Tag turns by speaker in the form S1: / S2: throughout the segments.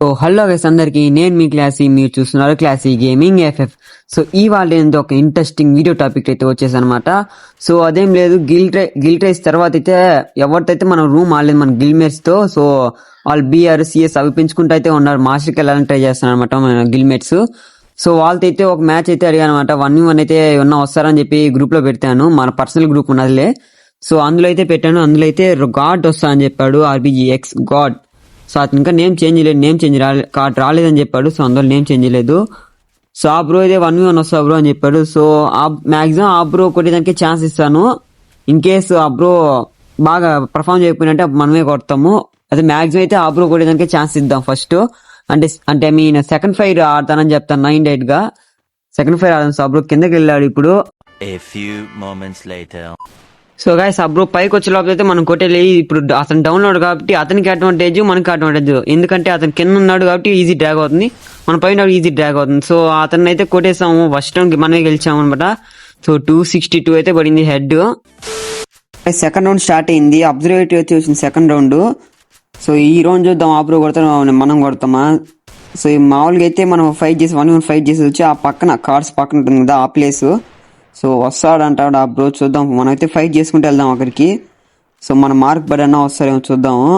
S1: So hello guys అందరికి నేను మీ classy మీరు చూస్తున్నారు క్లాసీ గేమింగ్ ఎఫ్ఎఫ్. సో ఇవాళ నేను ఒక ఇంట్రెస్టింగ్ వీడియో టాపిక్ అయితే వచ్చేసనమాట. సో అదేం లేదు, గిల్ రైస్ తర్వాత అయితే ఎవరితైతే మనం రూమ్ ఆడలేదు మన గిల్మేట్స్ తో. సో వాళ్ళు బిఆర్ సిఎస్ అవి పెంచుకుంటూ అయితే ఉన్నారు, మాస్టర్కి వెళ్ళాలని ట్రై చేస్తున్నారు అనమాట మన గిల్మేట్స్. సో వాళ్ళతో అయితే ఒక మ్యాచ్ అయితే అడిగాను అనమాట. 1v1 అయితే ఏమన్నా వస్తారని చెప్పి గ్రూప్ లో పెట్టాను, మన పర్సనల్ గ్రూప్ ఉన్నదిలే. సో అందులో అయితే పెట్టాను, అందులో అయితే గాడ్ వస్తా అని చెప్పాడు, ఆర్బిజిఎక్స్ గాడ్. సో అతను ఇంకా నేమ్ చేంజ్ కార్డ్ రాలేదని చెప్పాడు. సో అందులో నేమ్ చేంజ్ చేయలేదు. సో ఆ బ్రో అయితే 1v1 వస్తా బ్రో అని చెప్పాడు. సో ఆ మాక్సిమం ఆ బ్రో కొట్టేదానికి ఛాన్స్ ఇస్తాను. ఇన్ కేసు ఆ బ్రో బాగా పర్ఫామ్ చేయకపోయినట్టే మనమే కొడతాము. అదే మాక్సిమం అయితే ఆ బ్రో కొట్టేదానికి ఛాన్స్ ఇద్దాం ఫస్ట్. అంటే మీన్ సెకండ్ ఫైర్ ఆడతానని చెప్తాను 9-8 గా. సెకండ్ ఫైర్ ఆడతాను. సో ఆ బ్రో కిందకి వెళ్ళాడు ఇప్పుడు. సో గైస్ ఆ బ్రో పైకి వచ్చే లోపల అయితే మనం కొట్టేది. ఇప్పుడు అతను డౌన్లోడ్ కాబట్టి అతనికి అడ్వాంటేజ్ మనకి అడ్వాంటేజ్, ఎందుకంటే అతను కింద ఉన్నాడు కాబట్టి ఈజీ డ్రాగ్ అవుతుంది, మన పైన ఈజీ డ్రాగ్ అవుతుంది. సో అతన్ని అయితే కొట్టేసాము, ఫస్ట్ రౌండ్ మనమే గెలిచాము అనమాట. సో 262 అయితే పడింది హెడ్. సెకండ్ రౌండ్ స్టార్ట్ అయింది, అబ్జర్వేటివ్ అయితే వచ్చింది సెకండ్ రౌండ్. సో ఈ రౌండ్ చూద్దాం ఆ బ్రో కొడతాం మనం కొడతామా. సో మామూలుగా అయితే మనం ఫైట్ చేసి 1v1 ఫైట్ చేసి వచ్చి ఆ పక్కన కార్డ్స్ పక్కన ఉంటుంది కదా ఆ ప్లేస్. సో వస్తాడు అంటాడు ఆ బ్రో, చూద్దాం. మనం అయితే ఫైట్ చేసుకుంటూ వెళ్దాం అక్కడికి. సో మన మార్క్ బడ్ అన్నా వస్తారేమో చూద్దాము.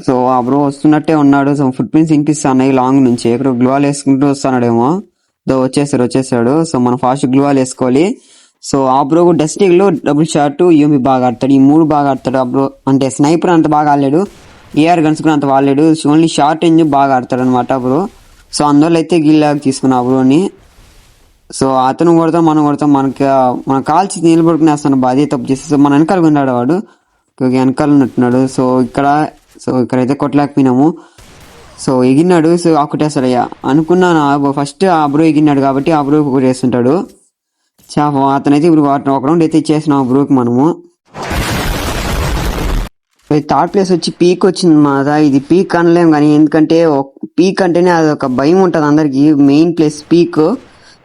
S1: సో ఆ బ్రో వస్తున్నట్టే ఉన్నాడు. సో ఫుట్ ప్రింట్స్ వినిపిస్తున్నాయి లాంగ్ నుంచి, ఇక్కడ గ్లూవాల్ వేసుకుంటూ వస్తున్నాడేమో. వచ్చేసాడు. సో మనం ఫాస్ట్ గ్లూవాల్ వేసుకోవాలి. సో ఆ బ్రో డస్టింగ్ లో డబుల్ షాట్ యూఎంపీ బాగా ఆడతాడు, ఈ 3 బాగా ఆడతాడు ఆ బ్రో. అంటే స్నైపర్ అంత బాగా ఆడలేడు, ఏఆర్ గన్స్ కూడా అంత వాడలేడు, ఓన్లీ షార్ట్ రేంజ్ బాగా ఆడతాడు అనమాట బ్రో. సో అందువల్ల అయితే గిల్లాగా తీసుకున్నా ఆ బ్రోని. సో అతను కొడతాం మనం కొడతాం, మన కాల్చి నిలబడుకునేస్తాను అదే తప్పు చేసి. సో మన వెనకాల ఉన్నాడు వాడు, వెనకాల ఉన్నట్టున్నాడు. సో ఇక్కడైతే కొట్టలేకపోయినాము. సో ఎగిరినాడు. సో కొట్టేస్తాడయ్యా అనుకున్నాను, ఫస్ట్ ఆ బ్రో ఎగిరినాడు కాబట్టి ఆ బ్రో కొట్టేస్తుంటాడు. అతనైతే ఇప్పుడు ఒక రౌండ్ అయితే ఇచ్చేసినాం ఆ బ్రోకి మనము. థర్డ్ ప్లేస్ వచ్చి పీక్ వచ్చింది మాట. ఇది పీక్ అనలేము కానీ, ఎందుకంటే పీక్ అంటేనే అది ఒక భయం ఉంటుంది అందరికి, మెయిన్ ప్లేస్ పీక్.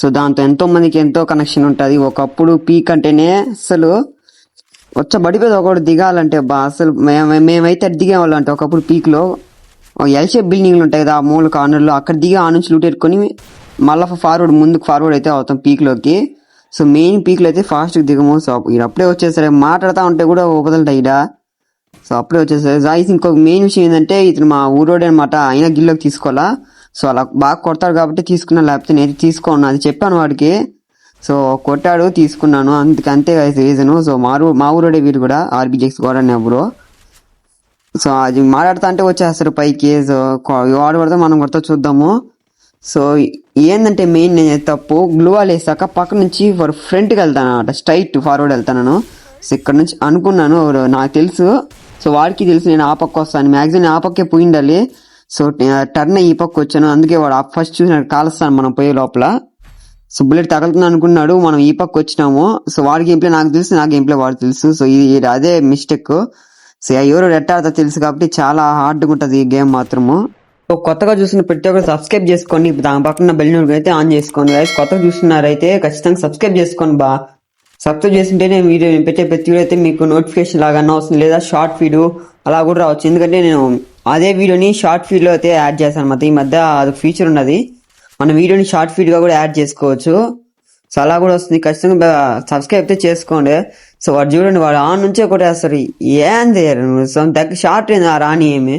S1: సో దాంతో ఎంతో మందికి ఎంతో కనెక్షన్ ఉంటుంది. ఒకప్పుడు పీక్ అంటేనే అసలు బడిపోయేది ఒకటి దిగాలంటే అసలు మేమైతే దిగేవాళ్ళం. అంటే ఒకప్పుడు పీక్ లో ఎల్ షేప్ బిల్డింగ్లు ఉంటాయి కదా ఆ మూల కార్నర్లో, అక్కడ దిగి ఆ నుంచి లూట్ ఎట్టుకొని మళ్ళీ ముందుకు ఫార్వర్డ్ అయితే అవుతాం పీక్ లోకి. సో మెయిన్ పీక్ లో అయితే ఫాస్ట్ దిగము. సో అప్పుడే వచ్చేసరి మాట్లాడుతూ ఉంటే కూడా వదలటాయి ఇడా. సో అప్పుడే వచ్చేసరి జాయిస్. ఇంకొక మెయిన్ విషయం ఏంటంటే ఇతను మా ఊరోడే అనమాట, అయినా గిల్లోకి తీసుకోవాలా. సో అలా బాగా కొడతాడు కాబట్టి తీసుకున్నా, లేకపోతే నేను తీసుకోను అది చెప్పాను వాడికి. సో కొట్టాడు తీసుకున్నాను, అంతే రీజను. సో మా ఊరోడే వీడు కూడా, ఆర్బిజిఎక్స్ కూడా అనే బ్రో. సో అది మాట్లాడుతా అంటే వచ్చేస్తారు పైకి. సో వాడు కొడతా మనం కొడతా చూద్దాము. సో ఏంటంటే మెయిన్ నేను తప్పు, గ్లూవాల్ వేసాక పక్క నుంచి ఫ్రంట్కి వెళ్తాను అనమాట, స్ట్రైట్ ఫార్వర్డ్ వెళ్తాను. సో ఇక్కడ నుంచి అనుకున్నాను, నాకు తెలుసు. సో వాడికి తెలుసు నేను ఆ పక్క వస్తాను, మ్యాక్సిమం నేను ఆ పక్కే పోయి ఉండాలి. సో టర్న్ ఈ పక్క వచ్చాను, అందుకే వాడు ఫస్ట్ చూసినాడు కాలుస్తాను మనం పోయే లోపల. సో బుల్లెట్ తగులుతుంది అనుకున్నాడు, మనం ఈ పక్క వచ్చినాము. సో వాడి గేమ్ ప్లే నాకు తెలుసు, నా గేమ్ ప్లే వాడు తెలుసు. సో ఇది అదే మిస్టేక్. సో ఎవరు ఎట్టాడతా తెలుసు కాబట్టి చాలా హార్డ్గా ఉంటుంది ఈ గేమ్ మాత్రము. సో కొత్తగా చూసిన ప్రతి ఒక్కరు సబ్స్క్రైబ్ చేసుకోండి, దాని పక్కన బెల్ నోటిఫికేషన్ అయితే ఆన్ చేసుకోండి. కొత్తగా చూస్తున్నారైతే ఖచ్చితంగా సబ్స్క్రైబ్ చేసుకోండి సబ్స్క్రైబ్ చేస్తుంటేనే వీడియో పెట్టే ప్రతి వీడియో అయితే మీకు నోటిఫికేషన్ లాగా వస్తుంది, లేదా షార్ట్ ఫీడ్ అలా కూడా రావచ్చు. ఎందుకంటే నేను అదే వీడియోని షార్ట్ ఫీడ్ లో అయితే యాడ్ చేస్తాను అన్నమాట. ఈ మధ్య అది ఫీచర్ ఉన్నది, మన వీడియోని షార్ట్ ఫీడ్ గా కూడా యాడ్ చేసుకోవచ్చు. సో అలా కూడా వస్తుంది, ఖచ్చితంగా సబ్స్క్రైబ్ అయితే చేసుకోండి. సో వాడు చూడండి, వాడు ఆన్ నుంచే కొట్టేస్తారు. ఏంది దగ్గర షార్ట్ రేంజ్ రాని ఏమి,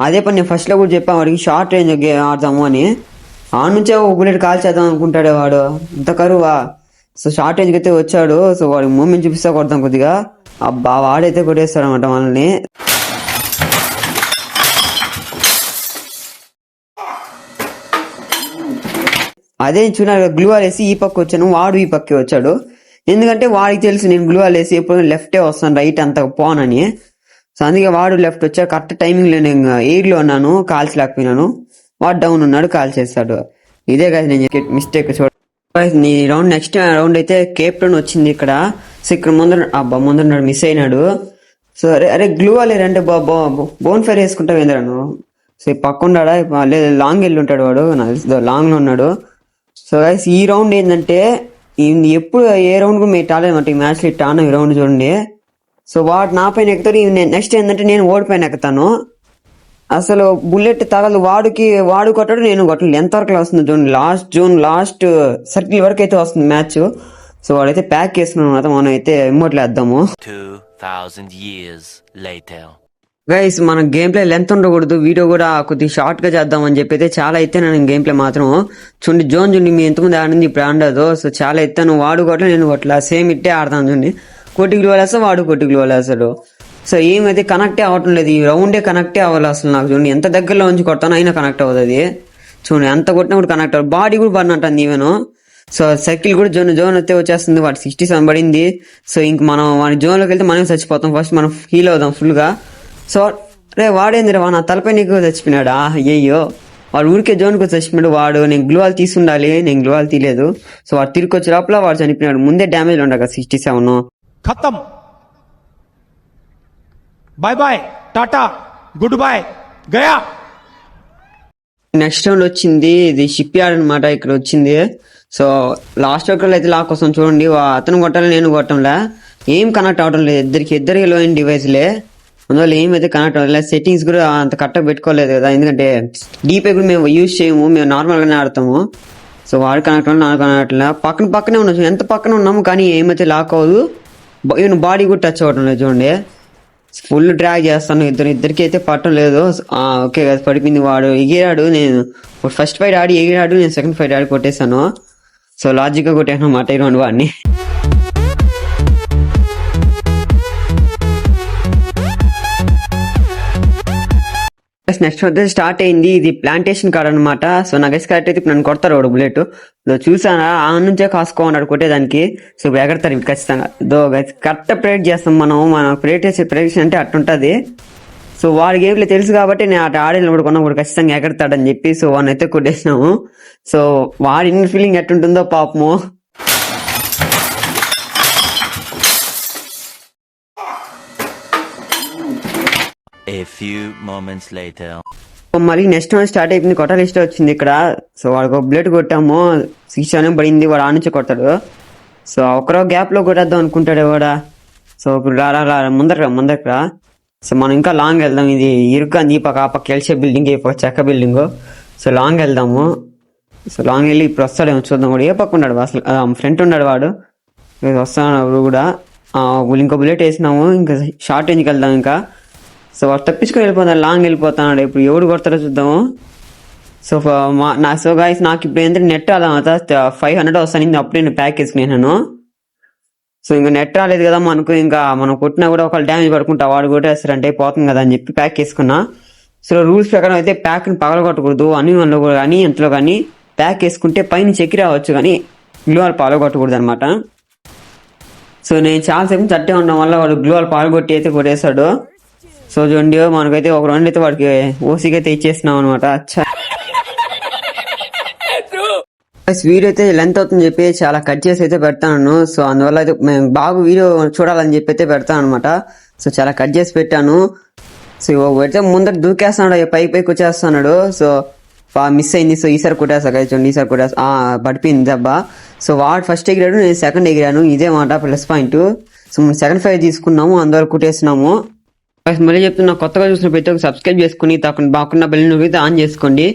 S1: అదే పని నేను ఫస్ట్ లో కూడా చెప్పాను వాడికి, షార్ట్ రేంజ్ గేమ్ ఆడతాము అని. ఆన్ నుంచే ఒక బుల్లెట్ కాల్ చేద్దాం అనుకుంటాడు వాడు, ఇంత కరువా. సో షార్ట్ రేంజ్కి అయితే వచ్చాడు. సో వాడికి మూమెంట్ చూపిస్తా కొడతాం కొద్దిగా, అబ్బా వాడైతే కొట్టేస్తాడు అనమాట మనల్ని. అదే చూడాలి, గ్లూవాల్ వేసి ఈ పక్క వచ్చాను, వాడు ఈ పక్కే వచ్చాడు. ఎందుకంటే వాడికి తెలుసు నేను గ్లూవాల్ వేసి ఎప్పుడు లెఫ్టే వస్తాను, రైట్ అంత పోనని. సో అందుకే వాడు లెఫ్ట్ వచ్చాడు, కరెక్ట్ టైమింగ్ లో నేను ఎయిర్ లో ఉన్నాను, కాల్చలేకపోయినాను. వాడు డౌన్ ఉన్నాడు, కాల్ చేస్తాడు. ఇదే కదా నేను మిస్టేక్. చూడండి నీ రౌండ్, నెక్స్ట్ రౌండ్ అయితే కేప్టెన్ వచ్చింది ఇక్కడ. సో ఇక్కడ ముందర మిస్ అయినాడు. సో అరే గ్లూవాల్ అంటే బోన్ ఫైర్ వేసుకుంటావు ఏంద్రాను. సో పక్కుండా లేదు, లాంగ్ వెళ్ళి ఉంటాడు వాడు, లాంగ్ లో ఉన్నాడు. సో గైస్ ఈ రౌండ్ ఏంటంటే ఎప్పుడు ఏ రౌండ్ కూడా మీరు టాలేదన్నమాట ఈ మ్యాచ్ లో టాను. ఈ రౌండ్ చూడండి. సో వాడు నా పైన ఎక్కుతాడు, నెక్స్ట్ ఏంటంటే నేను ఓడి పైన ఎక్కుతాను. అసలు బుల్లెట్ తగలదు, వాడు కొట్టాడు, నేను కొట్టలేదు. ఎంతవరకు వస్తుంది చూడండి, లాస్ట్ సర్కిల్ వరకు అయితే వస్తుంది మ్యాచ్. సో వాడైతే ప్యాక్ చేసుకున్నాం అనమాట. మనం అయితే ఇమ్మోట్లు వేద్దాము.
S2: 2000 years later.
S1: గైస్ మన గేమ్ ప్లే లెంత్ ఉండకూడదు, వీడియో కూడా కొద్దిగా షార్ట్ గా చేద్దాం అని చెప్పి అయితే చాలా ఎత్తాను గేమ్ ప్లే మాత్రం. చూడండి జోన్ చూడండి, మీ ఎంతమంది ఆడింది ఇప్పుడు ఆడదు. సో చాలా ఎత్తాను, వాడు కొట్ల నేను కొట్ల సేమ్ ఇట్టే ఆడతాను చూడండి. కోటి గ్లూ వేస్తాడు, వాడు కోటి గ్లూ వేస్తాడు. సో ఏమైతే కనెక్టే అవ్వటం లేదు, ఈ రౌండే కనెక్టే అవ్వాలి అసలు నాకు. చూడండి ఎంత దగ్గరలో ఉంచి కొడతాను అయినా కనెక్ట్ అవ్వదు అది. చూడండి ఎంత కొట్టినా కూడా కనెక్ట్ అవ్వదు, బాడీ కూడా పడినట్టు ఈవెన్. సో సర్కిల్ కూడా జోన్ అయితే వచ్చేస్తుంది, వాడు 67 పడింది. సో ఇంక మనం వాడి జోన్లోకి వెళ్తే మనం చచ్చిపోతాం. ఫస్ట్ మనం హీల్ అవుదాం ఫుల్ గా. సో రే వాడేందిరా, నా తలపై నీకు చచ్చిపోయినాడా, అయ్యో వాడు ఊరికే జోన్కి చచ్చిపోయాడు. వాడు నేను గ్లూవాల్ తీసుండాలి, నేను గ్లూవాల్ తీయలేదు. సో వాడు తిరిగి వచ్చే లోపల వాడు చనిపోయినాడు. ముందే డ్యామేజ్ ఉండగా 67.
S3: खत्म, bye bye, tata, good bye, गया.
S1: నెక్స్ట్ రౌండ్ వచ్చింది, ఇది షిప్ యార్డ్ అనమాట. ఇక్కడ వచ్చింది. సో లాస్ట్ ఒకళ్ళు అయితే లాక్ వస్తాం చూడండి. అతను కొట్టాలి, నేను కొట్టంలే, ఏం కనెక్ట్ అవడం లేదు. ఇద్దరికి లో అయిన డివైస్లే, అందువల్ల ఏమైతే కనెక్ట్ అవ్వలేదు. సెట్టింగ్స్ కూడా అంత కరెక్ట్గా పెట్టుకోలేదు కదా, ఎందుకంటే డీపై కూడా మేము యూజ్ చేయము, మేము నార్మల్గానే ఆడతాము. సో వాడు కనెక్ట్ అవ్వాలి, నాకు కనెక్ట్ అవ్వట్లే. పక్కనే ఉన్నాం, ఎంత పక్కన ఉన్నాము కానీ ఏమైతే లాక్ అవ్వదు. ఈవెన్ బాడీ కూడా టచ్ అవ్వడం లేదు చూడండి. ఫుల్ డ్రాగ్ చేస్తాను, ఇద్దరికి అయితే పట్టడం లేదు. ఓకే కదా, పడిపోయింది. వాడు ఎగిరాడు, నేను ఫస్ట్ ఫైట్ ఆడి ఎగిరాడు, నేను సెకండ్ ఫైట్ ఆడి కొట్టేశాను. సో లాజిక్గా కొట్టాను అన్నమాట ఈ రెండు వాడిని. నెక్స్ట్ వద్ద స్టార్ట్ అయింది, ఇది ప్లాంటేషన్ కార్డ్ అనమాట. సో నాకు గైస్ కరెక్ట్ అయితే నన్ను కొడతారు వాడు బుల్లెట్. చూసానా ఆ నుంచే కాసుకోమన్నాడు కొట్టేదానికి. సో ఎగడతారు ఇవి ఖచ్చితంగా. కరెక్ట్ ప్రేట్ చేస్తాం మనం ప్రేట్ అంటే అట్టుంటది. సో వాడి గేమ్లో తెలుసు కాబట్టి నేను అటు ఆడేటప్పుడు కొన్నప్పుడు ఖచ్చితంగా ఎగడతాడని చెప్పి సో వాడిని అయితే కొట్టేసినాము. సో వాడి ఇన్నర్ ఫీలింగ్ ఎట్టుంటుందో పాపము.
S2: A few moments later.
S1: మళ్ళీ నెక్స్ట్ స్టార్ట్ అయిపోయింది, కొట్టాలి లిస్ట్ వచ్చింది ఇక్కడ. సో వాడికి ఒక బ్లేడ్ కొట్టాము, 67 పడింది. వాడు ఆ నుంచి కొడతాడు. సో ఒకరో గ్యాప్ లో కొట్టేద్దాం అనుకుంటాడు వాడా. సో ఇప్పుడు రా ముందర. సో మనం ఇంకా లాంగ్ వెళ్దాం, ఇది ఇరుక్కంది. ఈ పక్క ఎల్షే బిల్డింగ్, ఈ పక్క చెక్క బిల్డింగ్. సో లాంగ్ వెళ్దాము. సో లాంగ్ వెళ్ళి ఇప్పుడు వస్తాడేమో చూద్దాం. కూడా ఏ పక్క ఉన్నాడు అసలు, ఫ్రంట్ ఉన్నాడు వాడు. వస్తాడు కూడా. ఇంకో బుల్లెట్ వేసినాము, ఇంకా షార్ట్ రేంజ్కి వెళ్దాం ఇంకా. సో వాడు తప్పించుకొని వెళ్ళిపోతాడు, లాంగ్ వెళ్ళిపోతాడు. ఇప్పుడు ఎవడు కొడతారో చూద్దాము. సో గాయస్ నాకు ఇప్పుడు ఏంటంటే నెట్ రాదా 500 వస్తాను, అప్పుడే నేను ప్యాక్ వేసుకున్నాను. సో ఇంకా నెట్ రాలేదు కదా మనకు, ఇంకా మనం కొట్టినా కూడా ఒకళ్ళు డ్యామేజ్ పడుకుంటా, వాడు కొట్టేస్తారంటే పోతుంది కదా అని చెప్పి ప్యాక్ వేసుకున్నా. సో రూల్స్ ప్రకారం అయితే ప్యాక్ని పగలగొట్టకూడదు, అన్నిలో కానీ ఎంతలో కానీ ప్యాక్ వేసుకుంటే పైన చెక్కి రావచ్చు కానీ గ్లూవాల్ పగలగొట్టకూడదు అనమాట. సో నేను చాలాసేపు తట్టే ఉండడం వల్ల వాడు గ్లూవాల్ పగలగొట్టి అయితే కొట్టేశాడు. సో చూడండి మనకైతే ఒక రౌండ్ అయితే వాడికి ఓసీకి అయితే ఇచ్చేస్తున్నాం అనమాట. వీడియో అయితే లెంత్ అవుతుందని చెప్పి చాలా కట్ చేసి అయితే పెడతాను. సో అందువల్ల అయితే మేము బాగా వీడియో చూడాలని చెప్పి అయితే పెడతాను అనమాట. సో చాలా కట్ చేసి పెట్టాను. సో పెడితే ముందర దూకేస్తున్నాడు, పైకి వచ్చేస్తున్నాడు. సో మిస్ అయింది. సో ఈసారి కొట్టేస్తా కదా, చూడండి ఈసారి కొట్టేస్తా. పడిపోయింది దెబ్బ. సో వాడు ఫస్ట్ ఎగిరాడు, నేను సెకండ్ ఎగిరాను. ఇదే మాట ప్లస్ పాయింట్. సో మనం సెకండ్ ఫైవ్ తీసుకున్నాము, అందువల్ల కొట్టేస్తున్నాము. మళ్ళీ చెప్తున్నా, కొత్తగా చూసిన ప్రతి ఒక్క సబ్స్క్రైబ్ చేసుకుని బాగున్న బెల్ నొక్కితే ఆన్ చేసుకోండి.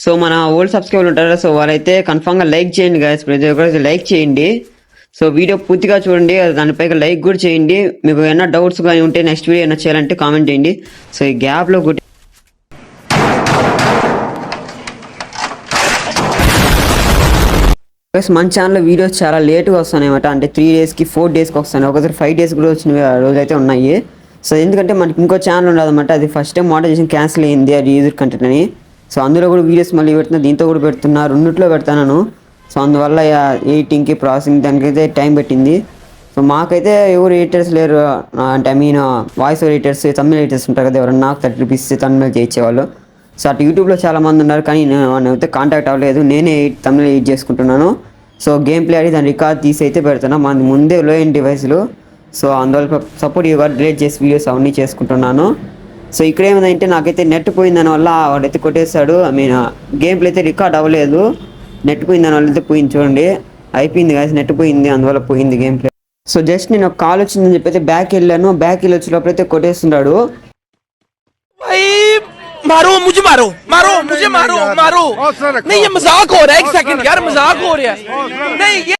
S1: సో మన ఓల్డ్ సబ్స్క్రైబర్లు ఉంటారు, సో వాళ్ళైతే కన్ఫామ్గా లైక్ చేయండి గాయస్, ప్రతి ఒక్కరైతే లైక్ చేయండి. సో వీడియో పూర్తిగా చూడండి, దానిపై లైక్ కూడా చేయండి. మీకు ఏమైనా డౌట్స్ కానీ ఉంటే నెక్స్ట్ వీడియో ఏమైనా చేయాలంటే కామెంట్ చేయండి. సో ఈ గ్యాప్లో కొట్టి మన ఛానల్లో వీడియోస్ చాలా లేట్గా వస్తున్నాయి అన్నమాట. అంటే 3 daysకి 4 daysకి వస్తున్నాయి, ఒకసారి 5 days కూడా వచ్చిన రోజైతే ఉన్నాయి. సో ఎందుకంటే మనకి ఇంకో ఛానల్ ఉండదన్నమాట, అది ఫస్ట్ టైం మోడరేషన్ క్యాన్సిల్ అయింది, అది యూజర్ కంటెంట్ అని. సో అందులో కూడా వీడియోస్ మళ్ళీ పెడుతున్నా, దీంతో కూడా పెడుతున్నా, రెండిట్లో పెడతాను. సో అందువల్ల ఎడిటింగ్కి ప్రాసెసింగ్ దానికైతే టైం పెట్టింది. సో మాకైతే ఎవరు ఎడిటర్స్ లేరు, అంటే వాయిస్ ఓవర్ ఎడిటర్స్, తమిళ ఎడిటర్స్ ఉంటారు కదా, ఎవరన్నా నాకు 30 rupees తమిళ చేయించేవాళ్ళు. సో అటు యూట్యూబ్లో చాలా మంది ఉన్నారు, కానీ నేనైతే కాంటాక్ట్ అవ్వలేదు, నేనే తమిళ ఎడిట్ చేసుకుంటున్నాను. సో గేమ్ ప్లే ఆడి దాని రికార్డ్ తీసి అయితే పెడుతున్నా, మన ముందే లో ఎండ్ డివైస్లు. సో అందువల్ల సపోర్ట్ ఇవ్వ డిలీట్ చేసి వీడియోస్ అవన్నీ చేసుకుంటున్నాను. సో ఇక్కడ ఏమైందంటే నాకైతే నెట్ పోయింది దానివల్ల వాడైతే కొట్టేశాడు. గేమ్ ప్లే అయితే రికార్డ్ అవ్వలేదు, నెట్ పోయింది దానివల్ల అయితే పోయింది. చూడండి అయిపోయింది గాయస్, నెట్ పోయింది, అందువల్ల పోయింది గేమ్ ప్లే. సో జస్ట్ నేను ఒక కాల్ వచ్చిందని చెప్పి అయితే బ్యాక్ వెళ్ళాను, బ్యాక్ వెళ్ళి వచ్చే లోపలైతే కొట్టేస్తున్నాడు.
S4: मारो मुझे, मारो मारो मुझे, मारो मारो। नहीं ये मजाक हो रहा है, एक सेकंड यार, मजाक हो रहा है। नहीं ये